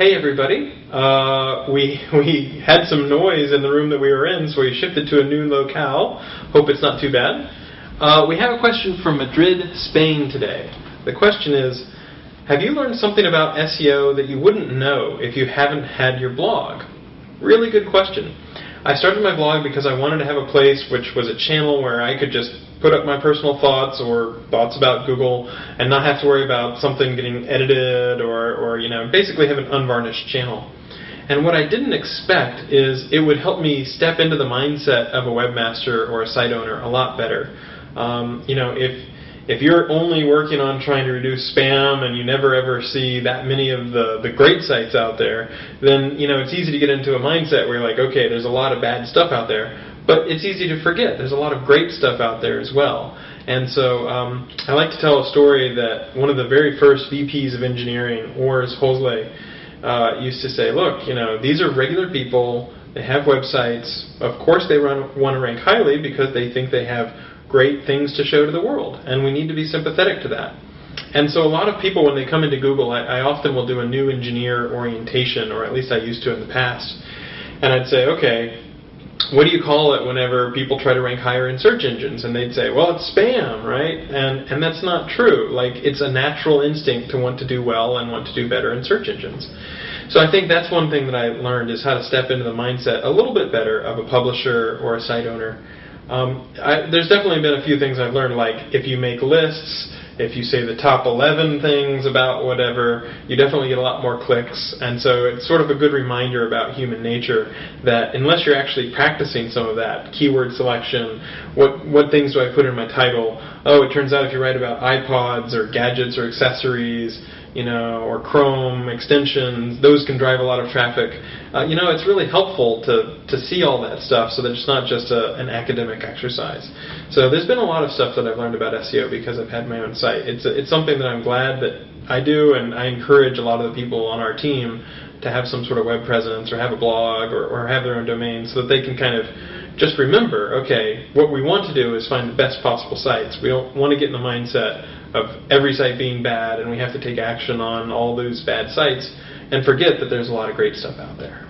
Hey everybody, we had some noise in the room that we were in, so we shifted to a new locale. Hope it's not too bad. We have a question from Madrid, Spain today. The question is, have you learned something about SEO that you wouldn't know if you haven't had your blog? Really good question. I started my blog because I wanted to have a place which was a channel where I could just put up my personal thoughts or thoughts about Google and not have to worry about something getting edited or basically have an unvarnished channel. And what I didn't expect is it would help me step into the mindset of a webmaster or a site owner a lot better. If you're only working on trying to reduce spam and you never ever see that many of the great sites out there, then it's easy to get into a mindset where you're like, okay, there's a lot of bad stuff out there, but it's easy to forget there's a lot of great stuff out there as well. And so I like to tell a story that one of the very first VPs of engineering, Urs Hosley, used to say, look, these are regular people, they have websites, of course they want to rank highly because they think they have great things to show to the world, and we need to be sympathetic to that. And so a lot of people, when they come into Google, I often will do a new engineer orientation, or at least I used to in the past, and I'd say, okay, what do you call it whenever people try to rank higher in search engines? And they'd say, well, it's spam, right? And that's not true. Like, it's a natural instinct to want to do well and want to do better in search engines. So I think that's one thing that I learned, is how to step into the mindset a little bit better of a publisher or a site owner. There's definitely been a few things I've learned, like if you make lists, if you say the top 11 things about whatever, you definitely get a lot more clicks. And so it's sort of a good reminder about human nature that unless you're actually practicing some of that, keyword selection, what things do I put in my title? Oh, it turns out if you write about iPods or gadgets or accessories, or Chrome extensions, those can drive a lot of traffic. It's really helpful to see all that stuff so that it's not just an academic exercise. So there's been a lot of stuff that I've learned about SEO because I've had my own site. It's something that I'm glad that I do, and I encourage a lot of the people on our team to have some sort of web presence or have a blog or have their own domain so that they can kind of just remember, okay, what we want to do is find the best possible sites. We don't want to get in the mindset of every site being bad and we have to take action on all those bad sites and forget that there's a lot of great stuff out there.